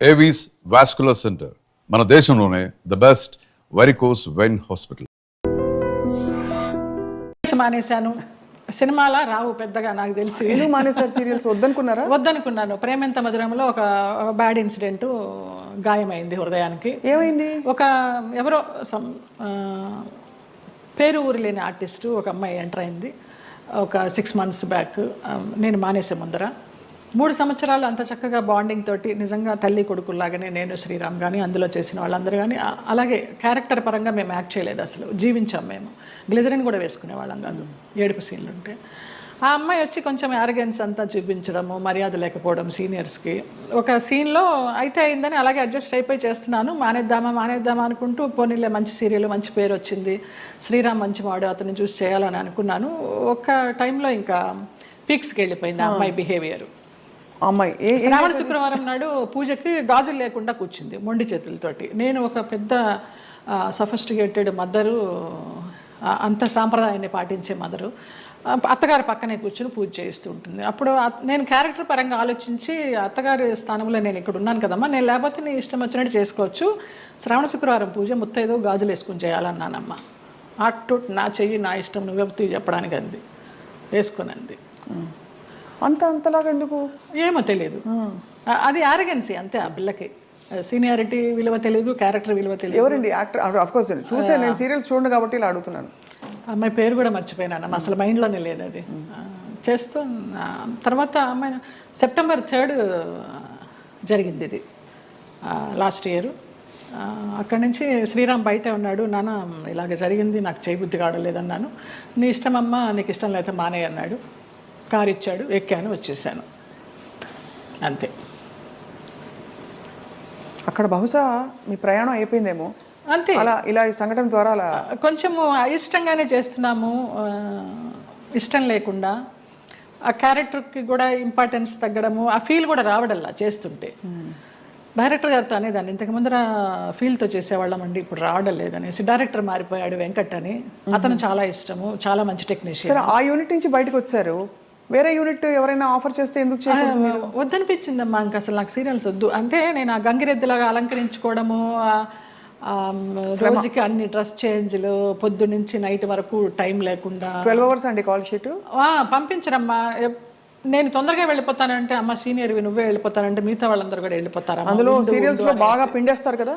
Avis vascular centre మన దేశంలోనే the best varicose vein hospital. మానేశాను, సినిమాలా రావు పెద్దగా నాకు తెలిసి. ఎందుకు మానేశారు సీరియల్స్? వద్దనుకున్నారా? వద్దనుకున్నాను. ప్రేమెంత మధురంలో ఒక బ్యాడ్ ఇన్సిడెంట్, గాయమైంది హృదయానికి. ఏమైంది? ఒక ఎవరో పేరు ఊరు లేని ఆర్టిస్టు ఒక అమ్మాయి ఎంటర్ అయింది ఒక 6 months బ్యాక్. నేను మానేసే ముందర 3 సంవత్సరాలు అంత చక్కగా బాండింగ్ తోటి నిజంగా తల్లి కొడుకుల్లాగానే నేను శ్రీరామ్ కానీ అందులో చేసిన వాళ్ళందరూ కానీ అలాగే క్యారెక్టర్ పరంగా మేము యాక్ట్ చేయలేదు, అసలు జీవించాం. మేము గ్లిజరిన్ కూడా వేసుకునేవాళ్ళం కాదు ఏడుపు సీన్లు ఉంటే. ఆ అమ్మాయి వచ్చి కొంచెం యారగెన్స్ అంతా చూపించడము, మర్యాద లేకపోవడం సీనియర్స్కి. ఒక సీన్లో అయితే అయిందని అలాగే అడ్జస్ట్ అయిపోయి చేస్తున్నాను. మానేద్దామా అనుకుంటూ పోనీలే మంచి సీరియల్, మంచి పేరు వచ్చింది, శ్రీరామ్ మంచి వాడు, అతన్ని చూసి చేయాలని అనుకున్నాను. ఒక టైంలో ఇంకా పీక్స్కి వెళ్ళిపోయింది ఆ అమ్మాయి బిహేవియర్. అమ్మాయి శ్రావణ శుక్రవారం నాడు పూజకి గాజులు లేకుండా కూర్చుంది మొండి చేతులతోటి. నేను ఒక పెద్ద సఫిస్టికేటెడ్ మదరు, అంత సాంప్రదాయాన్ని పాటించే మదరు, అత్తగారి పక్కనే కూర్చుని పూజ చేస్తూ ఉంటుంది. అప్పుడు నేను క్యారెక్టర్ పరంగా ఆలోచించి అత్తగారి స్థానంలో నేను ఇక్కడ ఉన్నాను కదమ్మా, నేను లేకపోతే నీ ఇష్టం వచ్చినట్టు చేసుకోవచ్చు, శ్రావణ శుక్రవారం పూజ ముత్తైదో గాజులు వేసుకుని చేయాలన్నానమ్మా. అటు నా చెయ్యి నా ఇష్టం నువ్వే చెప్పడానికి అంది, వేసుకుని అంది. అంతలాగా ఎందుకు ఏమో తెలియదు, అది ఆరగెన్సీ అంతే. ఆ పిల్లకి సీనియారిటీ విలువ తెలియదు, క్యారెక్టర్ విలువ తెలియదు. ఎవరండి యాక్టర్? ఆఫ్ కోర్స్ చూసాను, నేను సీరియల్స్ చూడండి కాబట్టి ఇలా అడుగుతున్నాను. అమ్మాయి పేరు కూడా మర్చిపోయినాను, అసలు మైండ్లోనే లేదు అది. చేస్తూ తర్వాత అమ్మాయి September 3rd జరిగింది ఇది, లాస్ట్ ఇయర్. అక్కడి నుంచి శ్రీరామ్ బయటే ఉన్నాడు. నాన్న ఇలాగ జరిగింది, నాకు చేయబుద్ధి కావడలేదన్నాను. నీ ఇష్టం అమ్మ, నీకు ఇష్టం లేకపోతే మానే అన్నాడు. కారు ఇచ్చాడు, ఎక్కాను, వచ్చేసాను, అంతే. అక్కడ బహుశా మీ ప్రయాణం అయిపోయిందేమో అంతే. అలా ఇలా ఈ సంఘటన ద్వారా అలా కొంచెము అయిష్టంగానే చేస్తున్నాము, ఇష్టం లేకుండా. ఆ క్యారెక్టర్కి కూడా ఇంపార్టెన్స్ తగ్గడము, ఆ ఫీల్ కూడా రావడల్లా చేస్తుంటే. డైరెక్టర్ గారితో అనేదాన్ని, ఇంతకు ముందర ఫీల్తో చేసేవాళ్ళం అండి, ఇప్పుడు రావడం లేదనేసి. డైరెక్టర్ మారిపోయాడు వెంకట్ అని, అతను చాలా ఇష్టము, చాలా మంచి టెక్నీషియన్. సరే, ఆ యూనిట్ నుంచి బయటకు వచ్చారు, వేరే యూనిట్ ఎవరైనా ఆఫర్ చేస్తే ఎందుకు చేయకూడదు? వద్దనిపించిందమ్మా, ఇంకా అసలు నాకు సీరియల్స్ వద్దు. అంటే నేను ఆ గంగిరెద్దులాగా అలంకరించుకోవడము, రోజుకి అన్ని డ్రెస్ చేంజ్లు, పొద్దు నుంచి నైట్ వరకు టైం లేకుండా. 12 hours అండి కాల్ షీట్. పంపించరమ్మా. నేను తొందరగా వెళ్ళిపోతానంటే, అమ్మ సీనియర్వి నువ్వే వెళ్ళిపోతానంటే మిగతా వాళ్ళందరూ కూడా వెళ్ళిపోతారు. అందులో సీరియల్స్ లో బాగా పిండేస్తారు కదా.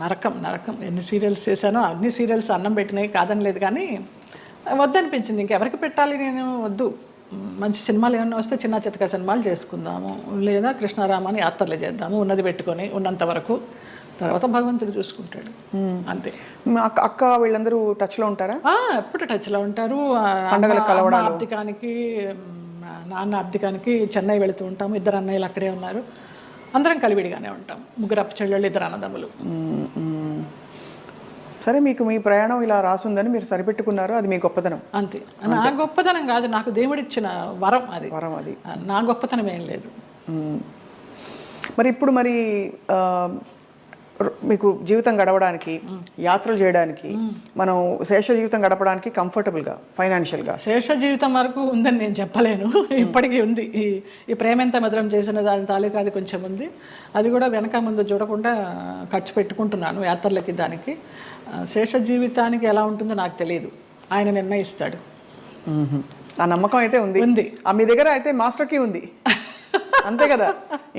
నరకం. ఎన్ని సీరియల్స్ చేశానో అన్ని సీరియల్స్ అన్నం పెట్టినాయి, కాదని లేదు, కానీ వద్దనిపించింది. ఇంకెవరికి పెట్టాలి, నేను వద్దు. మంచి సినిమాలు ఏమైనా వస్తే చిన్న చితక సినిమాలు చేసుకుందాము, లేదా కృష్ణారామాని యాత్రలు చేద్దాము, ఉన్నది పెట్టుకొని ఉన్నంత వరకు. తర్వాత భగవంతుడు చూసుకుంటాడు, అంతే. అక్క వీళ్ళందరూ టచ్లో ఉంటారా? ఎప్పుడు టచ్లో ఉంటారు. అబ్దికానికి, నాన్న అబ్దికానికి చెన్నై వెళుతూ ఉంటాము. 2 అన్నయ్యలు అక్కడే ఉన్నారు, అందరం కలివిడిగానే ఉంటాం. 3 చెల్లెళ్ళు, 2 అన్నదమ్ములు. సరే, మీకు మీ ప్రయాణం ఇలా రాసుందని మీరు సరిపెట్టుకున్నారు, అది మీ గొప్పతనం. అంతే. నా గొప్పతనం కాదు, నాకు దేవుడిచ్చిన వరం అది. నా గొప్పతనం ఏం లేదు. మరి ఇప్పుడు మీకు జీవితం గడవడానికి, యాత్రలు చేయడానికి, మనం శేష జీవితం గడపడానికి కంఫర్టబుల్గా ఫైనాన్షియల్గా? శేష జీవితం వరకు ఉందని నేను చెప్పలేను, ఇప్పటికీ ఉంది. ఈ ప్రేమెంత మధురం చేసిన దాని తాలూకా అది కొంచెం ఉంది. అది కూడా వెనక ముందు చూడకుండా ఖర్చు పెట్టుకుంటున్నాను యాత్రలకి, దానికి. శేష జీవితానికి ఎలా ఉంటుందో నాకు తెలియదు, ఆయన నిర్ణయిస్తాడు. ఆ నమ్మకం అయితే ఉంది. మీ దగ్గర అయితే మాస్టర్ కీ ఉంది, అంతే కదా?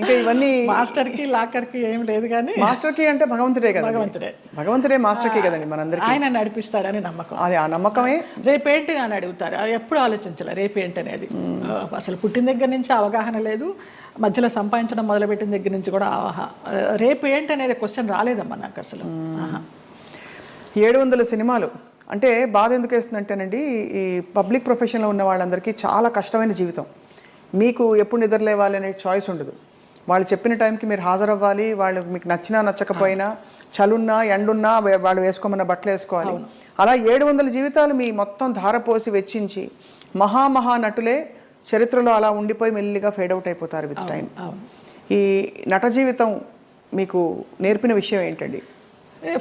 ఇంకా ఇవన్నీ మాస్టర్ కి లాకర్ కి ఏం లేదు, కానీ మాస్టర్ కీ అంటే భగవంతుడే కదా. భగవంతుడే మాస్టర్ కీ కదండి మనందరికీ. ఆయన నడిపిస్తాడని నమ్మకం. అది ఆ నమ్మకమే. రేపేంటి అని అడుగుతారు, అది ఎప్పుడు ఆలోచించాలి రేపేంటి అనేది. అసలు పుట్టిన దగ్గర నుంచి అవగాహన లేదు, మధ్యలో సంపాదించడం మొదలుపెట్టిన దగ్గర నుంచి కూడా రేపు ఏంటి అనేది క్వశ్చన్ రాలేదమ్మా నాకు అసలు. 700 సినిమాలు అంటే బాధ ఎందుకు వేస్తుందంటేనండి, ఈ పబ్లిక్ ప్రొఫెషన్లో ఉన్న వాళ్ళందరికీ చాలా కష్టమైన జీవితం. మీకు ఎప్పుడు నిద్రలేవాలి అనే చాయిస్ ఉండదు. వాళ్ళు చెప్పిన టైంకి మీరు హాజరవ్వాలి, వాళ్ళు మీకు నచ్చినా నచ్చకపోయినా, చలున్నా ఎండున్నా వాళ్ళు వేసుకోమన్న బట్టలు వేసుకోవాలి. అలా 700 జీవితాలు మీ మొత్తం ధారపోసి వెచ్చించి మహా నటులే చరిత్రలో అలా ఉండిపోయి మెల్లిగా ఫేడ్ అవుట్ అయిపోతారు విత్ టైం. ఈ నట జీవితం మీకు నేర్పిన విషయం ఏంటండి?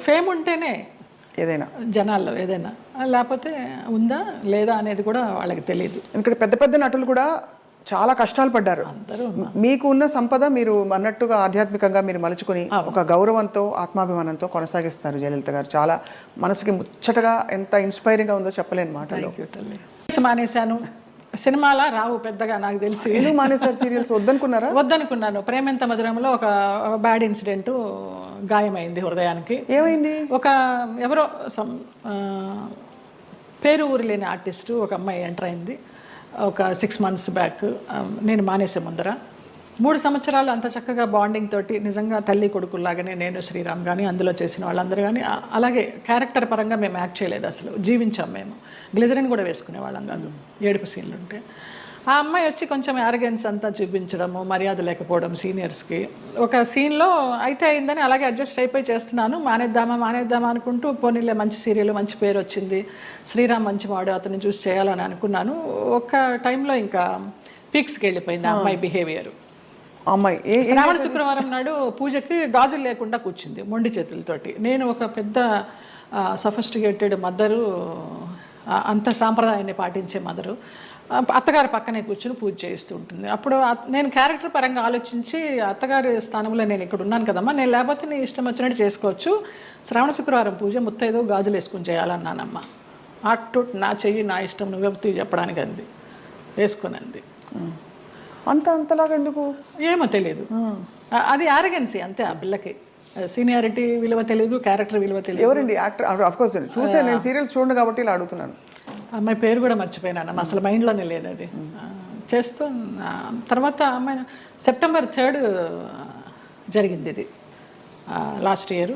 ఫేమ్ ఉంటేనే ఏదైనా జనాల్లో, ఏదైనా లేకపోతే ఉందా లేదా అనేది కూడా వాళ్ళకి తెలియదు. ఎందుకంటే పెద్ద నటులు కూడా చాలా కష్టాలు పడ్డారు. అందరూ మీకు ఉన్న సంపద మీరు అన్నట్టుగా ఆధ్యాత్మికంగా మీరు మలుచుకొని ఒక గౌరవంతో ఆత్మాభిమానంతో కొనసాగిస్తారు జయలలిత గారు. చాలా మనసుకి ముచ్చటగా ఎంత ఇన్స్పైరింగ్గా ఉందో చెప్పలేని మాటలు. మానేశాను, సినిమాలా రావు పెద్దగా నాకు తెలిసి. ఎందుకు మానేశారు సీరియల్స్? వద్దనుకున్నారా? వద్దనుకున్నాను. ప్రేమెంత మధురంలో ఒక బ్యాడ్ ఇన్సిడెంట్, గాయమైంది హృదయానికి. ఏమైంది? ఒక ఎవరో పేరు ఊరు లేని ఆర్టిస్టు ఒక అమ్మాయి ఎంటర్ అయింది ఒక 6 months బ్యాక్. నేను మానేసే ముందర 3 సంవత్సరాలు అంత చక్కగా బాండింగ్ తోటి నిజంగా తల్లి కొడుకుల్లాగానే నేను, శ్రీరామ్ కానీ అందులో చేసిన వాళ్ళందరూ కానీ అలాగే క్యారెక్టర్ పరంగా మేము యాక్ట్ చేయలేదు, అసలు జీవించాం మేము. గ్లిజరిన్ కూడా వేసుకునే వాళ్ళం కాదు ఏడుపు సీన్లు ఉంటే. ఆ అమ్మాయి వచ్చి కొంచెం యారగెన్స్ అంతా చూపించడము, మర్యాద లేకపోవడం సీనియర్స్కి. ఒక సీన్లో అయితే అయిందని అలాగే అడ్జస్ట్ అయిపోయి చేస్తున్నాను. మానేద్దామా అనుకుంటూ పోనీలే మంచి సీరియల్, మంచి పేరు వచ్చింది, శ్రీరామ్ మంచివాడు, అతన్ని చూసి చేయాలని అనుకున్నాను. ఒక టైంలో ఇంకా పీక్స్కి వెళ్ళిపోయింది ఆ అమ్మాయి బిహేవియర్. అమ్మాయి శ్రావణ శుక్రవారం నాడు పూజకి గాజులు లేకుండా కూర్చుంది మొండి చేతులతోటి. నేను ఒక పెద్ద సఫిస్టికేటెడ్ మదరు, అంత సాంప్రదాయాన్ని పాటించే మదరు, అత్తగారి పక్కనే కూర్చుని పూజ చేస్తూ ఉంటుంది. అప్పుడు నేను క్యారెక్టర్ పరంగా ఆలోచించి అత్తగారి స్థానంలో నేను ఇక్కడ ఉన్నాను కదమ్మా, నేను లేకపోతే నీ ఇష్టం వచ్చినట్టు చేసుకోవచ్చు, శ్రావణ శుక్రవారం పూజ ముత్తైదో గాజులు వేసుకుని చేయాలన్నానమ్మా. అటు నా చెయ్యి నా ఇష్టం నువ్వెప్పుడు చెప్పడానికి అంది, వేసుకుని అంది. అంతలాగా ఎందుకు ఏమో తెలియదు, అది ఆరగెన్సీ అంతే. ఆ పిల్లకి సీనియారిటీ విలువ తెలియదు, క్యారెక్టర్ విలువ తెలియదు. ఎవరండి యాక్టర్? ఆఫ్ కోర్స్ చూసే నేను సీరియల్స్ చూడండి కాబట్టి ఇలా అడుగుతున్నాను. అమ్మాయి పేరు కూడా మర్చిపోయినాను, అసలు మైండ్లోనే లేదు అది. చేస్తూ తర్వాత అమ్మాయి September 3 జరిగింది ఇది, లాస్ట్ ఇయర్.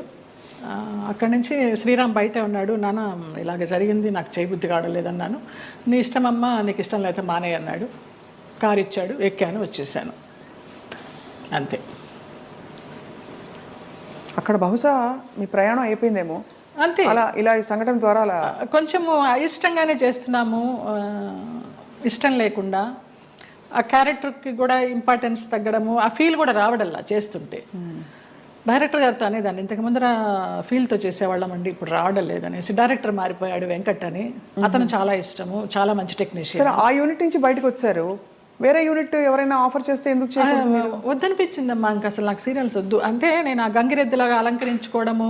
అక్కడి నుంచి శ్రీరామ్ బయటే ఉన్నాడు. నాన్న ఇలాగ జరిగింది, నాకు చేయబుద్ధి కావడలేదన్నాను. నీ ఇష్టమమ్మా, నీకు ఇష్టం లేకపోతే మానే అన్నాడు. కారు ఇచ్చాడు, ఎక్కాను, వచ్చేసాను, అంతే. అక్కడ బహుశా మీ ప్రయాణం అయిపోయిందేమో అంతే. అలా ఇలా ఈ సంఘటన ద్వారా అలా కొంచెము అయిష్టంగానే చేస్తున్నాము, ఇష్టం లేకుండా. ఆ క్యారెక్టర్కి కూడా ఇంపార్టెన్స్ తగ్గడము, ఆ ఫీల్ కూడా రావడల్లా చేస్తుంటే. డైరెక్టర్ గారితో అనేదాన్ని, ఇంతకు ముందర ఫీల్తో చేసేవాళ్ళం అండి, ఇప్పుడు రావడం లేదనేసి. డైరెక్టర్ మారిపోయాడు వెంకట్ అని, అతను చాలా ఇష్టము, చాలా మంచి టెక్నీషియన్. సరే, ఆ యూనిట్ నుంచి బయటకు వచ్చారు, వేరే యూనిట్ ఎవరైనా ఆఫర్ చేస్తే ఎందుకు చేయకూడదు? వద్దనిపించిందమ్మా, ఇంక అసలు నాకు సీరియల్స్ వద్దు. అంటే నేను ఆ గంగిరెద్దులాగా అలంకరించుకోవడము,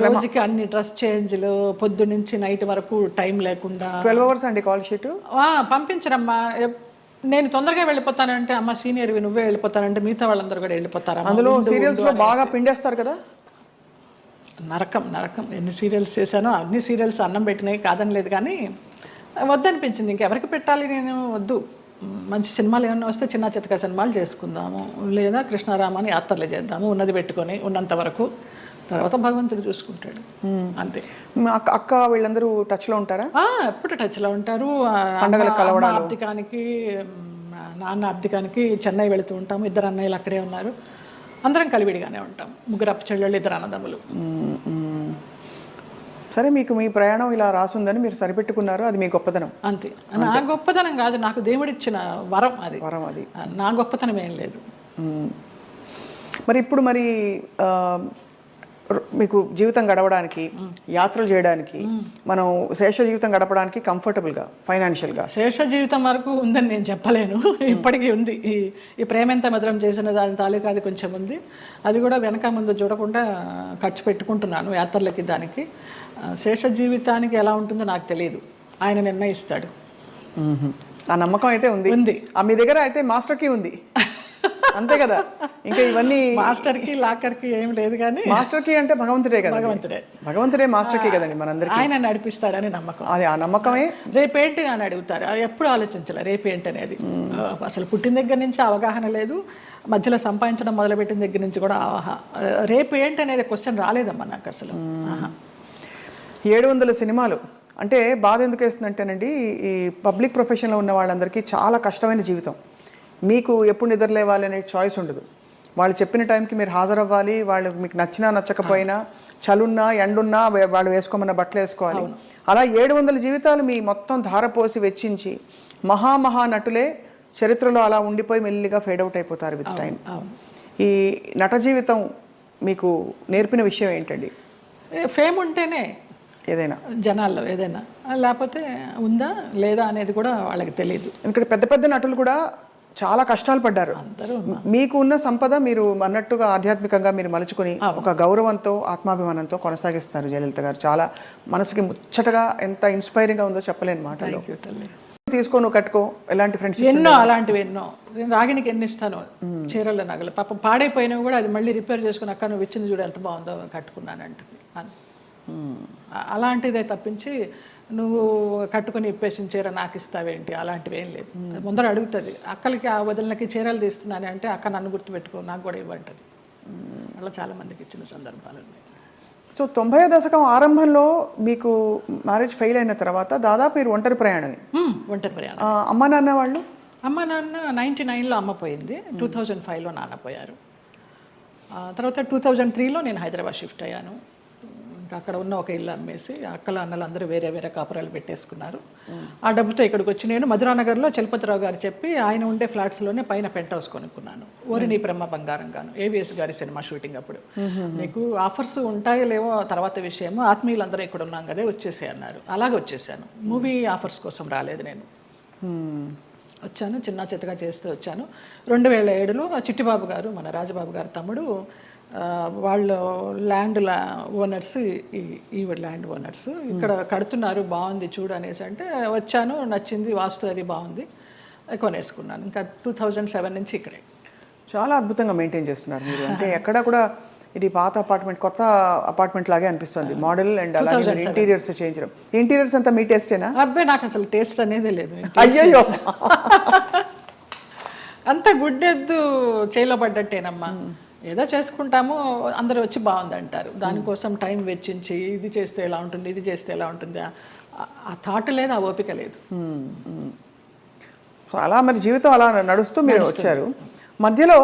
రోజుకి అన్ని డ్రెస్ చేంజ్లు, పొద్దు నుంచి నైట్ వరకు టైం లేకుండా. 12 hours అండి కాల్ షీట్. పంపించరమ్మా. నేను తొందరగా వెళ్ళిపోతానంటే, అమ్మ సీనియర్వి నువ్వే వెళ్ళిపోతానంటే మిగతా వాళ్ళందరూ కూడా వెళ్ళిపోతారు. అందులో సీరియల్స్ లో బాగా పిండేస్తారు కదా. నరకం. ఎన్ని సీరియల్స్ చేశానో అన్ని సీరియల్స్ అన్నం పెట్టినాయి, కాదని లేదు. కానీ వద్దనిపించింది, ఇంకెవరికి పెట్టాలి, నేను వద్దు. మంచి సినిమాలు ఏమన్నా వస్తే చిన్న చితక సినిమాలు చేసుకుందాము, లేదా కృష్ణారామాని యాత్రలు చేద్దాము, ఉన్నది పెట్టుకొని ఉన్నంత వరకు. తర్వాత భగవంతుడు చూసుకుంటాడు, అంతే. అక్క వీళ్ళందరూ టచ్లో ఉంటారా? ఎప్పుడు టచ్లో ఉంటారు. అబ్దికానికి, నాన్న అబ్దికానికి చెన్నై వెళుతూ ఉంటాము. 2 అన్నయ్యలు అక్కడే ఉన్నారు, అందరం కలివిడిగానే ఉంటాం. 3 చెల్లెళ్ళు, 2 అన్నదమ్ములు. సరే, మీకు మీ ప్రయాణం ఇలా రాసుందని మీరు సరిపెట్టుకున్నారు, అది మీ గొప్పతనం. అంతే. నా గొప్పతనం కాదు, నాకు దేవుడిచ్చిన వరం అది. నా గొప్పతనం ఏం లేదు. మరి ఇప్పుడు మీకు జీవితం గడవడానికి, యాత్రలు చేయడానికి, మనం శేష జీవితం గడపడానికి కంఫర్టబుల్గా ఫైనాన్షియల్గా? శేష జీవితం వరకు ఉందని నేను చెప్పలేను, ఇప్పటికీ ఉంది. ఈ ప్రేమెంత మధురం చేసిన దాని తాలూకా అది కొంచెం ఉంది. అది కూడా వెనక ముందు చూడకుండా ఖర్చు పెట్టుకుంటున్నాను యాత్రలకి, దానికి. శేష జీవితానికి ఎలా ఉంటుందో నాకు తెలియదు, ఆయన నిర్ణయిస్తాడు. ఆ నమ్మకం అయితే ఉంది. మీ దగ్గర అయితే మాస్టర్ కీ ఉంది, అంతే కదా. ఇంకా ఇవన్నీ మాస్టర్ కి లాకర్ కి ఏం లేదు, కానీ మాస్టర్ కీ అంటే భగవంతుడే కదా. భగవంతుడే మాస్టర్ కీ కదండి మనందరికీ. ఆయన నడిపిస్తాడని నమ్మకం. అది ఆ నమ్మకమే. రేపేంటి అని అడుగుతారు, ఎప్పుడు ఆలోచించాలి రేపేంటి అనేది. అసలు పుట్టిన దగ్గర నుంచి అవగాహన లేదు, మధ్యలో సంపాదించడం మొదలుపెట్టిన దగ్గర నుంచి కూడా రేపు ఏంటి అనేది క్వశ్చన్ రాలేదమ్మా నాకు అసలు. 700 సినిమాలు అంటే బాధ ఎందుకు వేస్తుందంటేనండి, ఈ పబ్లిక్ ప్రొఫెషన్లో ఉన్న వాళ్ళందరికీ చాలా కష్టమైన జీవితం. మీకు ఎప్పుడు నిద్రలేవాలి అనే చాయిస్ ఉండదు. వాళ్ళు చెప్పిన టైంకి మీరు హాజరవ్వాలి, వాళ్ళు మీకు నచ్చినా నచ్చకపోయినా, చలున్నా ఎండున్నా వాళ్ళు వేసుకోమన్న బట్టలు వేసుకోవాలి. అలా 700 జీవితాలు మీ మొత్తం ధారపోసి వెచ్చించి మహా నటులే చరిత్రలో అలా ఉండిపోయి మెల్లిగా ఫేడ్ అవుట్ అయిపోతారు విత్ టైం. ఈ నట జీవితం మీకు నేర్పిన విషయం ఏంటండి? ఫేమ్ ఉంటేనే ఏదైనా జనాల్లో ఏదైనా, లేకపోతే ఉందా లేదా అనేది కూడా వాళ్ళకి తెలియదు. ఎందుకంటే పెద్ద పెద్ద నటులు కూడా చాలా కష్టాలు పడ్డారు. అందరూ మీకు ఉన్న సంపద మీరు అన్నట్టుగా ఆధ్యాత్మికంగా మీరు మలుచుకుని ఒక గౌరవంతో ఆత్మాభిమానంతో కొనసాగిస్తున్నారు జయలలిత గారు. చాలా మనసుకి ముచ్చటగా ఎంత ఇన్స్పైరింగ్గా ఉందో చెప్పలేని మాటలు. తీసుకో, నువ్వు కట్టుకో, ఎలాంటి ఫ్రెండ్స్ ఎన్నో అలాంటివి ఎన్నో. నేను రాగినికి ఎన్ని ఇస్తాను చీరల నగలు, పాపం పాడైపోయినవి కూడా అది మళ్ళీ రిపేర్ చేసుకుని అక్క నువ్వు ఇచ్చింది చూడు ఎంత బాగుందో కట్టుకున్నాను అంటుంది. అలాంటిదే తప్పించి నువ్వు కట్టుకుని ఇప్పేసిన చీర నాకు ఇస్తావేంటి అలాంటివి ఏం లేదు. ముందర అడుగుతుంది అక్కలకి ఆ వదిలినకి చీరలు తీస్తున్నాను అంటే అక్క నన్ను గుర్తుపెట్టుకో నాకు కూడా ఇవ్వంటుంది. అలా చాలా మందికి ఇచ్చిన సందర్భాలు ఉన్నాయి. సో 90వ దశకం ఆరంభంలో మీకు మ్యారేజ్ ఫెయిల్ అయిన తర్వాత దాదాపు మీరు ఒంటరి ప్రయాణం. ఒంటరి ప్రయాణం. అమ్మ నాన్న వాళ్ళు? అమ్మ నాన్న 99లో అమ్మ పోయింది, 2005లో నాన్న పోయారు. తర్వాత 2003లో నేను హైదరాబాద్ షిఫ్ట్ అయ్యాను. అక్కడ ఉన్న ఒక ఇల్లు అమ్మేసి అక్కల అన్నలు అందరూ వేరే వేరే కాపురాలు పెట్టేసుకున్నారు. ఆ డబ్బుతో ఇక్కడికి వచ్చి నేను మధురానగర్లో చలపతిరావు గారు చెప్పి ఆయన ఉండే ఫ్లాట్స్లోనే పైన పెంట్ హౌస్ కొనుక్కున్నాను. ఓరిని బ్రహ్మ బంగారం గాను, ఏవిఎస్ గారి సినిమా షూటింగ్ అప్పుడు. నీకు ఆఫర్స్ ఉంటాయో లేవో తర్వాత విషయము, ఆత్మీయులందరూ ఇక్కడ ఉన్నాం కదా వచ్చేసే అన్నారు. అలాగే వచ్చేసాను. మూవీ ఆఫర్స్ కోసం రాలేదు నేను. వచ్చాను, చిన్న చిత్తగా చేస్తూ వచ్చాను. 2007లో చిట్టిబాబు గారు, మన రాజబాబు గారు తమ్ముడు, వాళ్ళు ల్యాండ్ ఓనర్స్, ఈ ల్యాండ్ ఓనర్స్ ఇక్కడ కడుతున్నారు బాగుంది చూడు అనేసి అంటే వచ్చాను, నచ్చింది, వాస్తు అది బాగుంది, కొనేసుకున్నాను. ఇంకా 2007 నుంచి ఇక్కడే. చాలా అద్భుతంగా మెయింటైన్ చేస్తున్నారు మీరు. అంటే ఎక్కడ కూడా ఇది పాత అపార్ట్మెంట్ కొత్త అపార్ట్మెంట్ లాగే అనిపిస్తుంది. మోడల్ అండ్ అలాగే ఇంటీరియర్స్ చేయించడం. ఇంటీరియర్స్ అంతా మీ టేస్టేనా? అబ్బాయి నాకు అసలు టేస్ట్ అనేది లేదు. అయ్యో అంత గుడ్డెద్దు చేయలో పడ్డట్టేనమ్మా. ఏదో చేసుకుంటాము, అందరూ వచ్చి బాగుంది అంటారు. దానికోసం టైం వెచ్చించి ఇది చేస్తే ఎలా ఉంటుంది, ఇది చేస్తే ఎలా ఉంటుంది, ఆ థాట్ లేదు, ఆ ఓపిక లేదు. సో అలా మరి జీవితం అలా నడుస్తూ మీరు వచ్చారు. మధ్యలో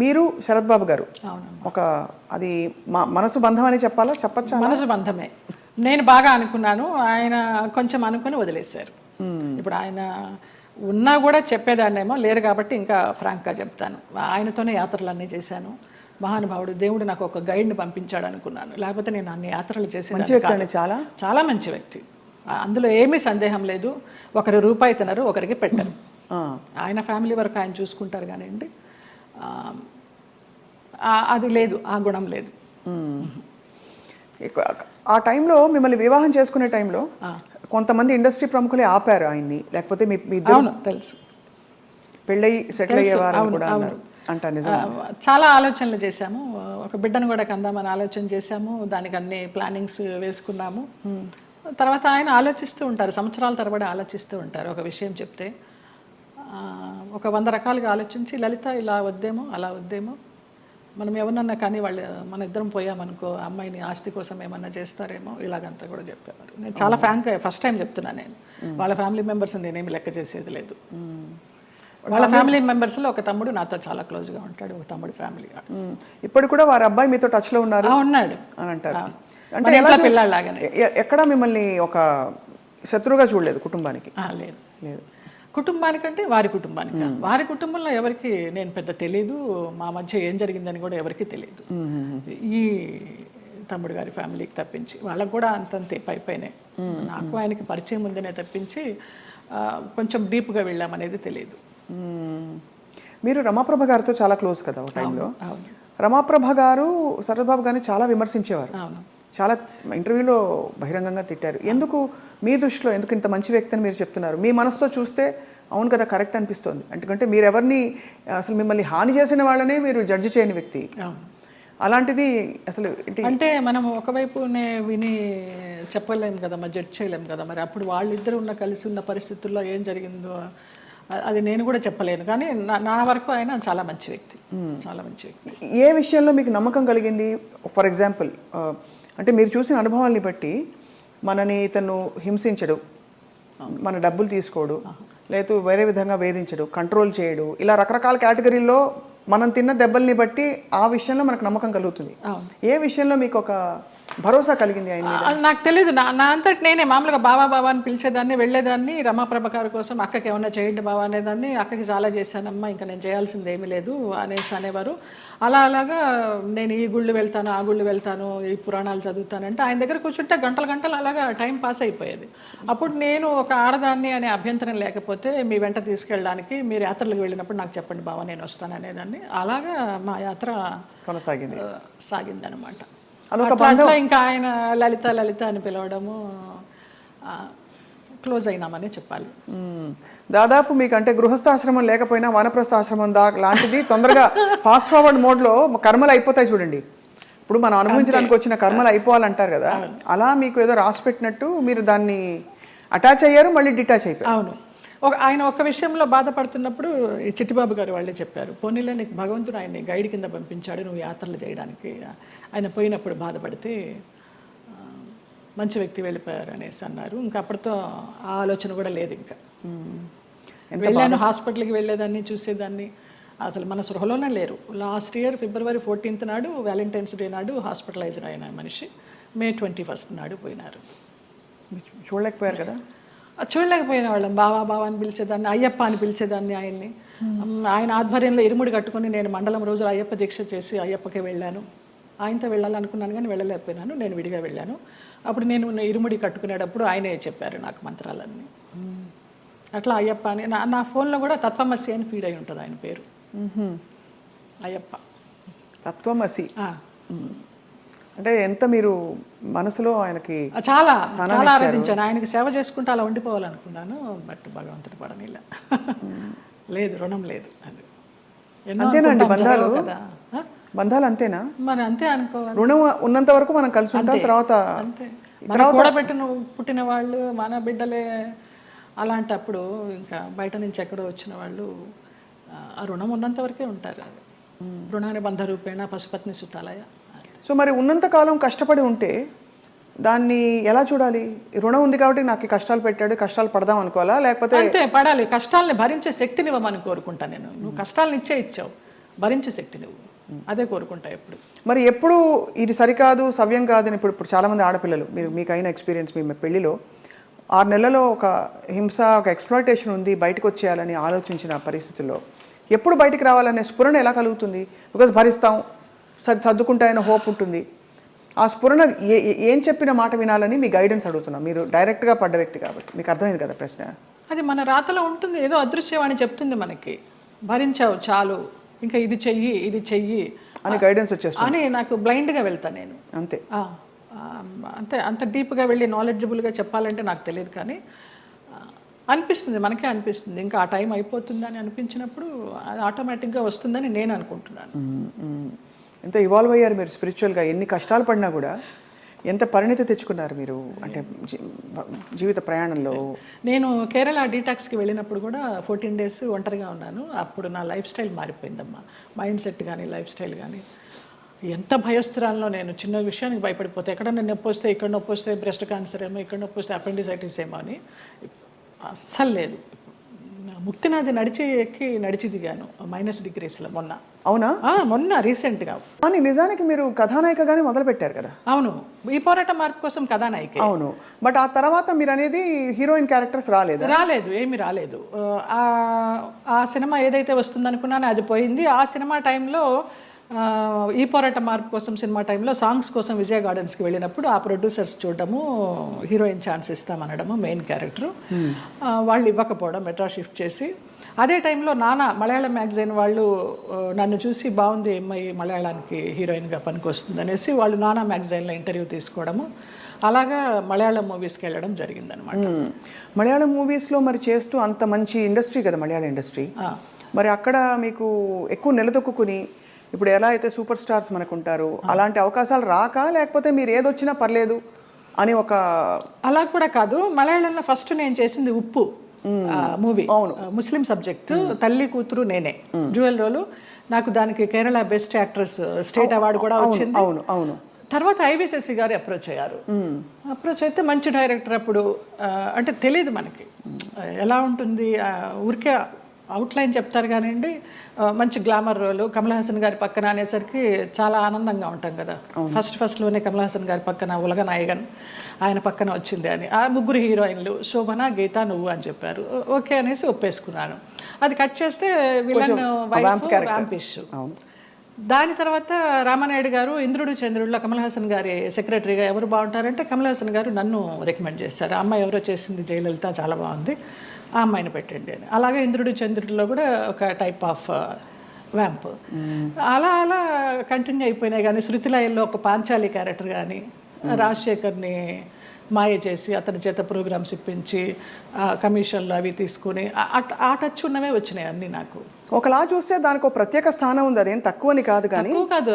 మీరు శరత్ బాబు గారు ఒక అది మనసు బంధం అని చెప్పచ్చా? మనసు బంధమే. నేను బాగా అనుకున్నాను, ఆయన కొంచెం అనుకుని వదిలేశారు. ఇప్పుడు ఆయన ఉన్నా కూడా చెప్పేదాన్నేమో, లేరు కాబట్టి ఇంకా ఫ్రాంక్గా చెప్తాను. ఆయనతోనే యాత్రలన్నీ చేశాను. మహానుభావుడు, దేవుడు నాకు ఒక గైడ్ని పంపించాడు అనుకున్నాను, లేకపోతే నేను అన్ని యాత్రలు చేసేదాన్ని. చాలా చాలా మంచి వ్యక్తి, అందులో ఏమీ సందేహం లేదు. ఒకరు రూపాయి తినరు, ఒకరికి పెట్టరు. ఆయన ఫ్యామిలీ వరకు ఆయన చూసుకుంటారు కానివ్వండి, అది లేదు, ఆ గుణం లేదు. ఆ టైంలో మిమ్మల్ని వివాహం చేసుకునే టైంలో కొంతమంది ఇండస్ట్రీ ప్రముఖులే ఆపారు ఆయన్ని, లేకపోతే మీ ఇద్దరు తెలుసు పెళ్ళయి సెటిల్ అయ్యేవారు కూడా అంట. నిజం. చాలా ఆలోచనలు చేశాము, ఒక బిడ్డను కూడా కందామని ఆలోచన చేశాము, దానికి అన్ని ప్లానింగ్స్ వేసుకున్నాము. తర్వాత ఆయన ఆలోచిస్తూ ఉంటారు, సంవత్సరాల తరబడి ఆలోచిస్తూ ఉంటారు. ఒక విషయం చెప్తే ఒక 100 రకాలుగా ఆలోచించి, లలిత ఇలా వద్దేమో అలా వద్దేమో, మనం ఎవరన్నా కానీ వాళ్ళు మన ఇద్దరం పోయామనుకో అమ్మాయిని ఆస్తి కోసం ఏమన్నా చేస్తారేమో, ఇలాగంతా కూడా చెప్పేవారు. నేను చాలా ఫ్రాంక్గా ఫస్ట్ టైం చెప్తున్నాను. నేను వాళ్ళ ఫ్యామిలీ మెంబర్స్ నేనేమి లెక్క చేసేది లేదు. వాళ్ళ ఫ్యామిలీ మెంబర్స్లో ఒక తమ్ముడు నాతో చాలా క్లోజ్గా ఉంటాడు, ఒక తమ్ముడు ఫ్యామిలీ. ఇప్పుడు కూడా వారి అబ్బాయి మీతో టచ్లో ఉన్నారు ఉన్నాడు అని అంటారు. అంటే పిల్లలాగానే. ఎక్కడ మిమ్మల్ని ఒక శత్రువుగా చూడలేదు కుటుంబానికి? లేదు లేదు, కుటుంబానికంటే వారి కుటుంబానికి. వారి కుటుంబంలో ఎవరికి నేను పెద్ద తెలీదు, మా మధ్య ఏం జరిగిందని కూడా ఎవరికి తెలియదు. ఈ తమ్ముడు గారి ఫ్యామిలీకి తప్పించి వాళ్ళకు కూడా అంతంతే పైపైనే. నాకు ఆయనకి పరిచయం ఉందనే తప్పించి కొంచెం డీప్గా వెళ్ళామనేది తెలియదు. మీరు రమాప్రభ గారితో చాలా క్లోజ్ కదా ఒక టైంలో. రమాప్రభ గారు శరత్ బాబు గారిని చాలా విమర్శించేవారు, చాలా ఇంటర్వ్యూలో బహిరంగంగా తిట్టారు. ఎందుకు మీ దృష్టిలో ఎందుకు ఇంత మంచి వ్యక్తి అని మీరు చెప్తున్నారు? మీ మనసుతో చూస్తే అవును కదా కరెక్ట్ అనిపిస్తుంది. ఎందుకంటే మీరు ఎవరిని అసలు మిమ్మల్ని హాని చేసిన వాళ్ళనే మీరు జడ్జి చేయని వ్యక్తి. అలాంటిది అసలు అంటే మనం ఒకవైపునే విని చెప్పలేము కదా, మరి జడ్జ్ చేయలేము కదా. మరి అప్పుడు వాళ్ళిద్దరు కలిసి ఉన్న పరిస్థితుల్లో ఏం జరిగిందో అది నేను కూడా చెప్పలేను. కానీ నా వరకు ఆయన చాలా మంచి వ్యక్తి, చాలా మంచి వ్యక్తి. ఏ విషయంలో మీకు నమ్మకం కలిగింది? ఫర్ ఎగ్జాంపుల్, అంటే మీరు చూసిన అనుభవాల్ని బట్టి మనని ఇతను హింసించడు, మన డబ్బులు తీసుకోడు, లేదు వేరే విధంగా వేధించడు, కంట్రోల్ చేయడు, ఇలా రకరకాల కేటగిరీల్లో మనం తిన్న దెబ్బల్ని బట్టి ఆ విషయంలో మనకు నమ్మకం కలుగుతుంది. ఏ విషయంలో మీకు ఒక భరోసా కలిగింది ఆయన మీద? నాకు తెలియదు, నా అంతటి నేనే మామూలుగా బావా బావా అని పిలిచేదాన్ని, వెళ్ళేదాన్ని. రమాప్రభ గారి కోసం అక్కకి ఏమన్నా చేయండి బావా అనేదాన్ని. అక్కకి చాలా చేశానమ్మా, ఇంకా నేను చేయాల్సింది ఏమీ లేదు అనేసి అనేవారు. అలాగా నేను ఈ గుళ్ళు వెళ్తాను, ఆ గుళ్ళు వెళ్తాను, ఈ పురాణాలు చదువుతానంటే ఆయన దగ్గర కూర్చుంటే గంటలు గంటలు అలాగా టైం పాస్ అయిపోయేది. అప్పుడు నేను ఒక ఆడదాన్ని అనే అభ్యంతరం లేకపోతే మీ వెంట తీసుకెళ్ళడానికి, మీరు యాత్రలకు వెళ్ళినప్పుడు నాకు చెప్పండి బావా నేను వస్తాను అనేదాన్ని. అలాగా మా యాత్ర కొనసాగింది, సాగిందనమాట. అదొక ఇంకా ఆయన లలిత లలిత అని పిలవడము, క్లోజ్ అయినామని చెప్పాలి. దాదాపు మీకు అంటే గృహస్థాశ్రమం లేకపోయినా వానప్రస్థాశ్రమం లాంటిది తొందరగా ఫాస్ట్ ఫార్వర్డ్ మోడ్లో కర్మలు అయిపోతాయి చూడండి. ఇప్పుడు మనం అనుభవించడానికి వచ్చిన కర్మలు అయిపోవాలంటారు కదా, అలా మీకు ఏదో రాసి పెట్టినట్టు మీరు దాన్ని అటాచ్ అయ్యారు, మళ్ళీ డిటాచ్ అయిపోయారు. అవును. ఆయన ఒక్క విషయంలో బాధపడుతున్నప్పుడు ఈ చిట్టిబాబు గారు వాళ్ళే చెప్పారు, పోనీలే నీకు భగవంతుడు ఆయన్ని గైడ్ కింద పంపించాడు నువ్వు యాత్రలు చేయడానికి, ఆయన పోయినప్పుడు బాధపడితే మంచి వ్యక్తి వెళ్ళిపోయారు అనేసి అన్నారు. ఇంకా అప్పటితో ఆ ఆలోచన కూడా లేదు. ఇంకా వెళ్ళాను, హాస్పిటల్కి వెళ్ళేదాన్ని, చూసేదాన్ని, అసలు మన సృహలోనే లేరు. లాస్ట్ ఇయర్ February 14th నాడు, వ్యాలంటైన్స్ డే నాడు హాస్పిటలైజ్డ్ అయిన మనిషి May 21st నాడు పోయినారు. చూడలేకపోయారు కదా? చూడలేకపోయిన వాళ్ళం. బావా బావా అని పిలిచేదాన్ని, అయ్యప్ప అని పిలిచేదాన్ని ఆయన్ని. ఆయన ఆధ్వర్యంలో ఇరుముడి కట్టుకుని నేను మండలం రోజులు అయ్యప్ప దీక్ష చేసి అయ్యప్పకే వెళ్ళాను. ఆయనతో వెళ్ళాలనుకున్నాను కానీ వెళ్ళలేకపోయినాను, నేను విడిగా వెళ్ళాను. అప్పుడు నేను ఇరుముడి కట్టుకునేటప్పుడు ఆయనే చెప్పారు నాకు మంత్రాలన్నీ. అట్లా అయ్యప్ప అని నా ఫోన్లో కూడా తత్వమసి అని ఫీడ్ అయి ఉంటుంది ఆయన పేరు, అయ్యప్ప తత్వమసి. అంటే ఎంత మీరు మనసులో ఆయనకి చాలా చాలా ఆరాధించాను. ఆయనకి సేవ చేసుకుంటూ అలా ఉండిపోవాలనుకున్నాను, బట్ భగవంతుడు పడనిలా. లేదు, రుణం లేదు. అది అంతేనండి బంధాలు, బంధాలు అంతేనా? మరి అంతే అనుకోవాలి. రుణం ఉన్నంత వరకు మనం కలిసి ఉంటాం, తర్వాత అంతే. కూడబెట్టిన పుట్టిన వాళ్ళు మన బిడ్డలే. అలాంటప్పుడు ఇంకా బయట నుంచి ఎక్కడో వచ్చిన వాళ్ళు ఆ రుణం ఉన్నంత వరకే ఉంటారు. అది రుణాన్ని బంధ రూపేణ పశుపత్ని సుతాలయ. సో మరి ఉన్నంతకాలం కష్టపడి ఉంటే దాన్ని ఎలా చూడాలి? రుణం ఉంది కాబట్టి నాకు కష్టాలు పెట్టాడు, కష్టాలు పడదాం అనుకోవాలా, లేకపోతే? అంతే, పడాలి. కష్టాలని భరించే శక్తిని ఇవ్వమని కోరుకుంటా నేను. నువ్వు కష్టాలను ఇచ్చావు, భరించే శక్తి నువ్వు, అదే కోరుకుంటా ఎప్పుడు. మరి ఎప్పుడు ఇది సరికాదు, సవ్యం కాదని ఇప్పుడు చాలామంది ఆడపిల్లలు, మీకు అయిన ఎక్స్పీరియన్స్, మీ పెళ్లిలో 6 నెలలలో ఒక హింస, ఒక ఎక్స్‌ప్లాయిటేషన్ ఉంది, బయటకు వచ్చేయాలని ఆలోచించిన పరిస్థితుల్లో ఎప్పుడు బయటికి రావాలనే స్ఫురణ ఎలా కలుగుతుంది? బికాజ్ భరిస్తాం, సర్దుకుంటాయన్న హోప్ ఉంటుంది. ఆ స్ఫురణ ఏం చెప్పిన మాట వినాలని మీ గైడెన్స్ అడుగుతున్నాం. మీరు డైరెక్ట్గా పడ్డ వ్యక్తి కాబట్టి మీకు అర్థమైంది కదా ప్రశ్న. అది మన రాతలో ఉంటుంది, ఏదో అదృశ్యవాణి చెప్తుంది మనకి, భరించావు చాలు, ఇంకా ఇది చెయ్యి, ఇది చెయ్యి అని గైడెన్స్ వచ్చేస్తుంది అని. నాకు బ్లైండ్గా వెళ్తాను నేను, అంతే. అంతే, అంత డీప్గా వెళ్ళి నాలెడ్జబుల్గా చెప్పాలంటే నాకు తెలియదు, కానీ అనిపిస్తుంది, మనకే అనిపిస్తుంది. ఇంకా ఆ టైం అయిపోతుందని అనిపించినప్పుడు అది ఆటోమేటిక్గా వస్తుందని నేను అనుకుంటున్నాను. ఎంత ఇవాల్వ్ అయ్యారు మీరు స్పిరిచువల్గా, ఎన్ని కష్టాలు పడినా కూడా ఎంత పరిణితి తెచ్చుకున్నారు మీరు, అంటే జీవిత ప్రయాణంలో. నేను కేరళ డీటాక్స్కి వెళ్ళినప్పుడు కూడా 14 days ఒంటరిగా ఉన్నాను. అప్పుడు నా లైఫ్ స్టైల్ మారిపోయిందమ్మా, మైండ్ సెట్ కానీ లైఫ్ స్టైల్ కానీ. ఎంత భయస్తురాల్లో నేను, చిన్న విషయానికి భయపడిపోతే, ఎక్కడన్నా నొప్పి వస్తే, ఇక్కడ నొప్పి వస్తే బ్రెస్ట్ క్యాన్సర్ ఏమో, ఇక్కడ నొప్పి వస్తే అపెండిసైటిస్ ఏమో అని అస్సలు లేదు. ముక్తినాథి నడిచి దిగాను -degreesలో మొన్న. అవునా? మొన్న రీసెంట్గా. కానీ నిజానికి మీరు కథానాయికగానే మొదలు పెట్టారు కదా? అవును, ఈ పోరాట మార్పు కోసం కథానాయిక. అవును, బట్ ఆ తర్వాత మీరు అనేది హీరోయిన్ క్యారెక్టర్స్ రాలేదు? ఏమీ రాలేదు. ఆ సినిమా ఏదైతే వస్తుందనుకున్నానో అది పోయింది. ఆ సినిమా టైంలో, ఈ పోరాట మార్పు కోసం సినిమా టైంలో సాంగ్స్ కోసం విజయ గార్డెన్స్కి వెళ్ళినప్పుడు ఆ ప్రొడ్యూసర్స్ చూడడము, హీరోయిన్ ఛాన్స్ ఇస్తామనడము, మెయిన్ క్యారెక్టర్ వాళ్ళు ఇవ్వకపోవడం, మెడ్రాస్ షిఫ్ట్ చేసి. అదే టైంలో నానా మలయాళం మ్యాగజైన్ వాళ్ళు నన్ను చూసి బాగుంది అమ్మాయి మలయాళానికి హీరోయిన్గా పనికొస్తుంది అనేసి వాళ్ళు నానా మ్యాగజైన్లో ఇంటర్వ్యూ తీసుకోవడము, అలాగా మలయాళం మూవీస్కి వెళ్ళడం జరిగిందనమాట. మలయాళం మూవీస్లో మరి చేస్తూ అంత మంచి ఇండస్ట్రీ కదా మలయాళం ఇండస్ట్రీ, మరి అక్కడ మీకు ఎక్కువ నిలదొక్కుని ఇప్పుడు ఎలా అయితే సూపర్ స్టార్స్ మనకు ఉంటారు, అలాంటి అవకాశాలు రాక, లేకపోతే మీరు ఏదొచ్చినా పర్లేదు అని ఒక? అలా కూడా కాదు. మలయాళంలో ఫస్ట్ నేను చేసింది ఉప్పు మూవీ, ముస్లిం సబ్జెక్ట్, తల్లి కూతురు నేనే, డ్యూయల్ రోలు. నాకు దానికి Kerala best actress state award కూడా వచ్చింది. అవును అవును. తర్వాత ఐవిశశి గారు అప్రోచ్ అయ్యారు. అప్రోచ్ అయితే మంచి డైరెక్టర్. అప్పుడు అంటే తెలియదు మనకి ఎలా ఉంటుంది, ఊరికే అవుట్లైన్ చెప్తారు కానివ్వండి, మంచి గ్లామర్ రోలు కమల్ హాసన్ గారి పక్కన అనేసరికి చాలా ఆనందంగా ఉంటాం కదా. ఫస్ట్లోనే కమల్ హాసన్ గారి పక్కన ఉలగ నాయగన్ ఆయన పక్కన వచ్చింది అని, ఆ ముగ్గురు హీరోయిన్లు శోభన, గీత, నువ్వు అని చెప్పారు. ఓకే అనేసి ఒప్పేసుకున్నాను. అది కట్ చేస్తే విలన్ వైఫ్ వ్యాంపిష్. దాని తర్వాత రామానాయుడు గారు ఇంద్రుడు చంద్రుడిలో కమల్ హాసన్ గారి సెక్రటరీగా ఎవరు బాగుంటారంటే కమల్ హాసన్ గారు నన్ను రికమెండ్ చేశారు. ఆ అమ్మాయి ఎవరో చేసింది జయలలిత, చాలా బాగుంది, ఆ అమ్మాయిని పెట్టండి అని. అలాగే ఇంద్రుడు చంద్రుడిలో కూడా ఒక టైప్ ఆఫ్ వ్యాంప్ అలా అలా కంటిన్యూ అయిపోయినాయి. కానీ శృతిలయల్లో ఒక పాంచాలి క్యారెక్టర్ కానీ, రాజశేఖర్ని మాయ చేసి అతని చేత ప్రోగ్రామ్స్ ఇప్పించి కమిషన్లు అవి తీసుకుని ఆ టచ్ ఉన్నవే వచ్చినాయి అన్నీ నాకు. ఒకలా చూస్తే దానికి ఒక ప్రత్యేక స్థానం ఉంది, అదేం తక్కువని కాదు. కానీ కాదు,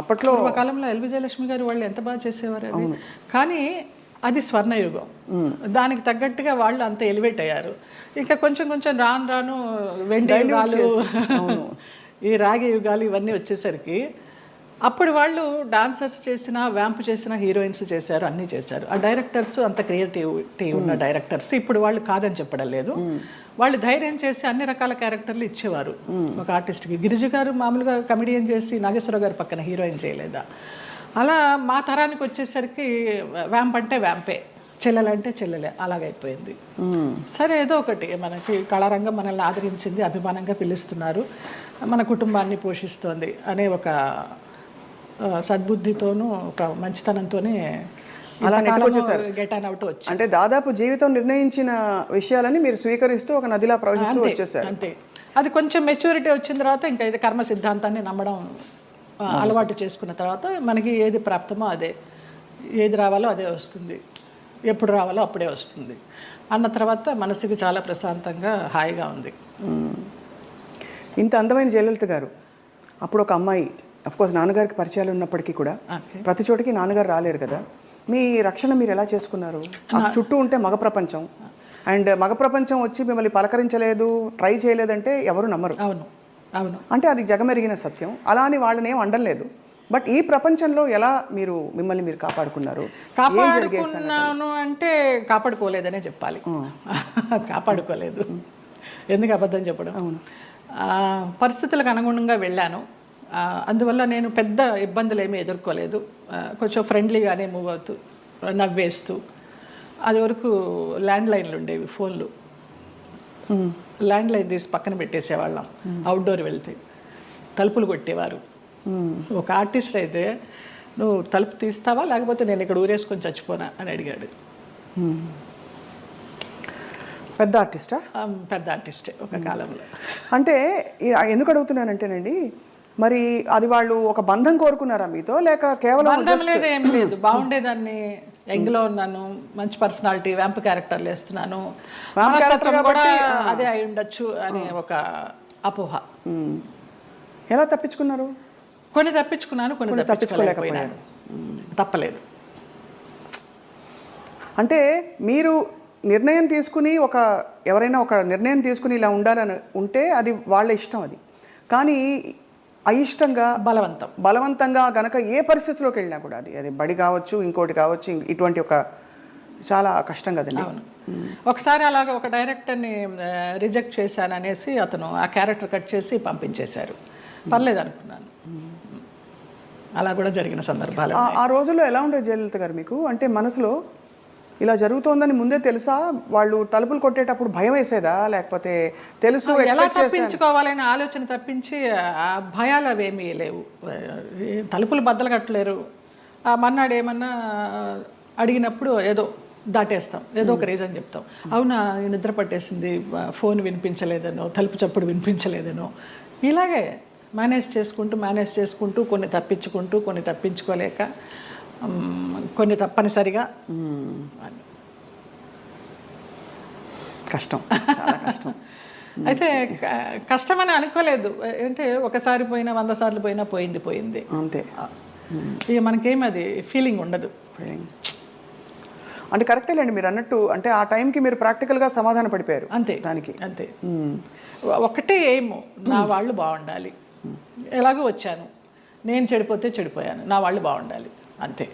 అప్పట్లో కాలంలో ఎల్వి జయలక్ష్మి గారు వాళ్ళు ఎంత బాగా చేసేవారు అది. కానీ అది స్వర్ణయుగం, దానికి తగ్గట్టుగా వాళ్ళు అంత ఎలివేట్ అయ్యారు. ఇంకా కొంచెం కొంచెం రాను రాను వెండి యుగాలు, ఈ రాగి యుగాలు ఇవన్నీ వచ్చేసరికి అప్పుడు వాళ్ళు డాన్సర్స్ చేసిన, వ్యాంప్ చేసిన, హీరోయిన్స్ చేశారు, అన్నీ చేశారు. ఆ డైరెక్టర్స్ అంత క్రియేటివిటీ ఉన్న డైరెక్టర్స్. ఇప్పుడు వాళ్ళు కాదని చెప్పడం లేదు, వాళ్ళు ధైర్యం చేసి అన్ని రకాల క్యారెక్టర్లు ఇచ్చేవారు ఒక ఆర్టిస్ట్కి. గిరిజ గారు మామూలుగా కమెడియన్ చేసి నాగేశ్వరరావు గారి పక్కన హీరోయిన్ చేయలేదా? అలా మా తరానికి వచ్చేసరికి వ్యాంప్ అంటే వ్యాంపే, చెల్లెలంటే చెల్లెలే, అలాగైపోయింది. సరే ఏదో ఒకటి, మనకి కళారంగం మనల్ని ఆదరించింది, అభిమానంగా పిలుస్తున్నారు, మన కుటుంబాన్ని పోషిస్తోంది అనే ఒక సద్బుద్ధితోనూ ఒక మంచితనంతోనే అలా నెట్టుకొచ్చేసారు. గెట్ ఆన్ అవుట్ వచ్చి, అంటే దాదాపు జీవితం నిర్ణయించిన విషయాలని మీరు స్వీకరిస్తూ ఒక నదిలా ప్రవహిస్తూ వచ్చేసారు. అంతే. అది కొంచెం మెచ్యూరిటీ వచ్చిన తర్వాత ఇంకా ఇది కర్మ సిద్ధాంతాన్ని నమ్మడం అలవాటు చేసుకున్న తర్వాత మనకి ఏది ప్రాప్తమో అదే, ఏది రావాలో అదే వస్తుంది, ఎప్పుడు రావాలో అప్పుడే వస్తుంది అన్న తర్వాత మనసుకి చాలా ప్రశాంతంగా హాయిగా ఉంది. ఇంత అందమైన జయలలిత గారు అప్పుడు ఒక అమ్మాయి, అఫ్కోర్స్ నాన్నగారికి పరిచయాలు ఉన్నప్పటికీ కూడా ప్రతి చోటికి నాన్నగారు రాలేరు కదా, మీ రక్షణ మీరు ఎలా చేసుకున్నారు? చుట్టూ ఉంటే మగ ప్రపంచం, అండ్ మగ ప్రపంచం వచ్చి మిమ్మల్ని పలకరించలేదు, ట్రై చేయలేదంటే ఎవరు నమ్మరు. అవును అవును, అంటే అది జగమెరిగిన సత్యం. అలా అని వాళ్ళని ఏం అండలేదు. బట్ ఈ ప్రపంచంలో ఎలా మీరు మిమ్మల్ని మీరు కాపాడుకున్నారు? కాపాడుకున్నాను అంటే కాపాడుకోలేదనే చెప్పాలి. కాపాడుకోలేదు, ఎందుకు అబద్ధం చెప్పడం. పరిస్థితులకు అనుగుణంగా వెళ్ళాను, అందువల్ల నేను పెద్ద ఇబ్బందులు ఏమీ ఎదుర్కోలేదు. కొంచెం ఫ్రెండ్లీగానే మూవ్ అవుతూ, నవ్వేస్తూ. అది వరకు ల్యాండ్ లైన్లు ఉండేవి, ఫోన్లు. ల్యాండ్ లైన్ తీసి పక్కన పెట్టేసేవాళ్ళం అవుట్డోర్ వెళ్తే, తలుపులు కొట్టేవారు. ఒక ఆర్టిస్ట్ అయితే నువ్వు తలుపు తీస్తావా లేకపోతే నేను ఇక్కడ ఊరేసుకొని చచ్చిపోనా అని అడిగాడు. పెద్ద ఆర్టిస్టా? పెద్ద ఆర్టిస్టే ఒక కాలంలో. అంటే ఎందుకు అడుగుతున్నానంటేనండి, మరి అది వాళ్ళు ఒక బంధం కోరుకున్నారా మీతో, లేక కేవలం బంధం లేదు, ఏం లేదు, బాగుండేదాన్ని, యంగ్లో ఉన్నాను, మంచి పర్సనాలిటీ, వ్యాంప్ క్యారెక్టర్లు వేస్తున్నాను, కూడా అదే అయి ఉండొచ్చు అనే ఒక అపోహ. ఎలా తప్పించుకున్నారు? కొన్ని తప్పించుకున్నాను, కొన్ని తప్పించుకోలేకపోయాను. తప్పలేదు. అంటే మీరు నిర్ణయం తీసుకుని ఎవరైనా ఒక నిర్ణయం తీసుకుని ఇలా ఉంటే అది వాళ్ళ ఇష్టం. అది కానీ అయిష్టంగా బలవంతంగా గనక ఏ పరిస్థితిలోకి వెళ్ళినా కూడా అది బడి కావచ్చు, ఇంకోటి కావచ్చు, ఇటువంటి ఒక చాలా కష్టం కదండి. ఒకసారి అలాగ ఒక డైరెక్టర్ని రిజెక్ట్ చేశాను అనేసి అతను ఆ క్యారెక్టర్ కట్ చేసి పంపించేశారు. పర్లేదు అనుకున్నాను. అలా కూడా జరిగిన సందర్భాలు. ఆ రోజుల్లో ఎలా ఉండేది జయలలిత గారు మీకు? అంటే మనసులో ఇలా జరుగుతోందని ముందే తెలుసా? వాళ్ళు తలుపులు కొట్టేటప్పుడు భయం వేసేదా, లేకపోతే తెలుసు ఎలా తప్పించుకోవాలనే ఆలోచన తప్పించి ఆ భయాలు అవేమీ లేవు. తలుపులు బద్దలు కట్టలేరు. మన్నాడు ఏమన్నా అడిగినప్పుడు ఏదో దాటేస్తాం, ఏదో ఒక రీజన్ చెప్తాం. అవునా నిద్ర పట్టేసింది, ఫోన్ వినిపించలేదనో, తలుపు చప్పుడు వినిపించలేదనో, ఇలాగే మేనేజ్ చేసుకుంటూ కొన్ని తప్పించుకుంటూ, కొన్ని తప్పించుకోలేక, కొన్ని తప్పనిసరిగా. కష్టం, చాలా కష్టం. అయితే కష్టమని అనుకోలేదు. అంటే ఒకసారి పోయినా 100 సార్లు పోయినా పోయింది అంతే. ఇక మనకేమి అది ఫీలింగ్ ఉండదు. అంటే కరెక్టే లేండి మీరు అన్నట్టు. అంటే ఆ టైంకి మీరు ప్రాక్టికల్గా సమాధాన పడిపోయారు అంతే దానికి. అంతే. ఒకటే ఏమో, నా వాళ్ళు బాగుండాలి. ఎలాగో వచ్చాను, నేను చెడిపోతే చెడిపోయాను, నా వాళ్ళు బాగుండాలి, అంతే.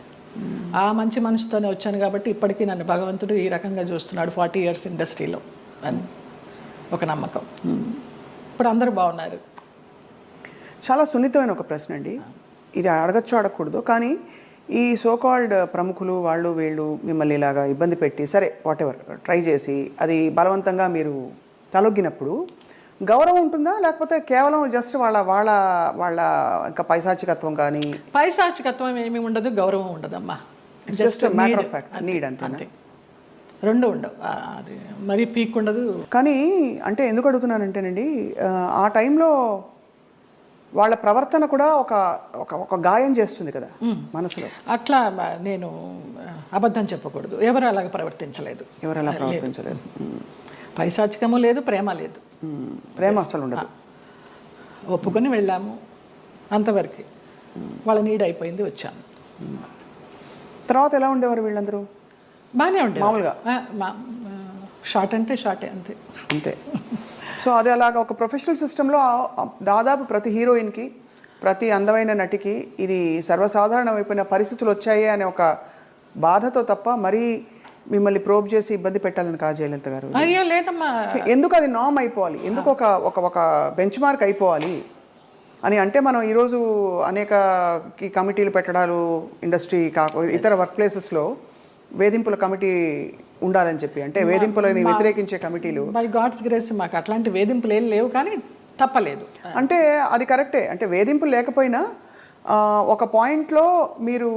ఆ మంచి మనసుతోనే వచ్చాను కాబట్టి ఇప్పటికీ నన్ను భగవంతుడు ఈ రకంగా చూస్తున్నాడు 40 years ఇండస్ట్రీలో అని. ఒక నమ్మకం. ఇప్పుడు అందరూ బాగున్నారు. చాలా సున్నితమైన ఒక ప్రశ్న అండి, ఇది అడగచ్చు అడగకూడదు, కానీ ఈ సోకాల్డ్ ప్రముఖులు వాళ్ళు వీళ్ళు మిమ్మల్ని ఇలాగా ఇబ్బంది పెట్టి సరే వాటెవర్ ట్రై చేసి అది బలవంతంగా మీరు తలొగ్గినప్పుడు గౌరవం ఉంటుందా, లేకపోతే కేవలం జస్ట్ వాళ్ళ వాళ్ళ వాళ్ళ ఇంకా పైశాచికత్వం కానీ? పైశాచికత్వం ఏమీ ఉండదు, గౌరవం ఉండదమ్మా. Just matter of fact, need అంతే. రెండు ఉండవు, అది మరీ పీక్ ఉండదు. కానీ అంటే ఎందుకు అడుగుతున్నానంటేనండి, ఆ టైంలో వాళ్ళ ప్రవర్తన కూడా ఒక ఒక ఒక గాయం చేస్తుంది కదా మనసులో. అట్లా నేను అబద్ధం చెప్పకూడదు, ఎవరు అలాగ ప్రవర్తించలేదు. ఎవరు అలా ప్రవర్తించలేదు. పైశాచికము లేదు, ప్రేమ లేదు. ప్రేమ అసలు ఉండదు. ఒప్పుకొని వెళ్ళాము అంతవరకు. వాళ్ళ నీడ్ అయిపోయింది, వచ్చాను. తర్వాత ఎలా ఉండేవారు వీళ్ళందరూ? బాగానే ఉండేది మామూలుగా షార్ట్ అంటే షార్టే, అంతే అంతే. సో అది అలాగా ఒక ప్రొఫెషనల్ సిస్టంలో దాదాపు ప్రతి హీరోయిన్కి, ప్రతి అందమైన నటికి ఇది సర్వసాధారణమైపోయిన పరిస్థితులు వచ్చాయి అనే ఒక బాధతో తప్ప మరీ మిమ్మల్ని ప్రోబ్ చేసి ఇబ్బంది పెట్టాలని కాదు జయలలిత గారు. అయ్యో లేదమ్మా. ఎందుకు అది నామ్ అయిపోవాలి, ఎందుకు ఒక ఒక ఒక బెంచ్ మార్క్ అయిపోవాలి అని అంటే, మనం ఈరోజు అనేక కమిటీలు పెట్టడాలు, ఇండస్ట్రీ ఇతర వర్క్ ప్లేసెస్లో వేధింపుల కమిటీ ఉండాలని చెప్పి, అంటే వేధింపులని వ్యతిరేకించే కమిటీలు. బై గాడ్స్ గ్రేస్ మాకు అట్లాంటి వేధింపులు ఏం లేవు, కానీ తప్పలేదు. అంటే అది కరెక్టే, అంటే వేధింపులు లేకపోయినా ఒక పాయింట్లో మీరు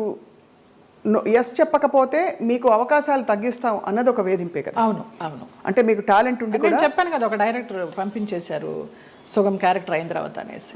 ఎస్ చెప్పకపోతే మీకు అవకాశాలు తగ్గిస్తాం అన్నది ఒక వేధింపే కదా. అవును అవును. అంటే మీకు టాలెంట్ ఉండి కూడా చెప్పాను కదా, ఒక డైరెక్టర్ పంపించేశారు సుగం క్యారెక్టర్ అయిన తర్వాత అనేసి.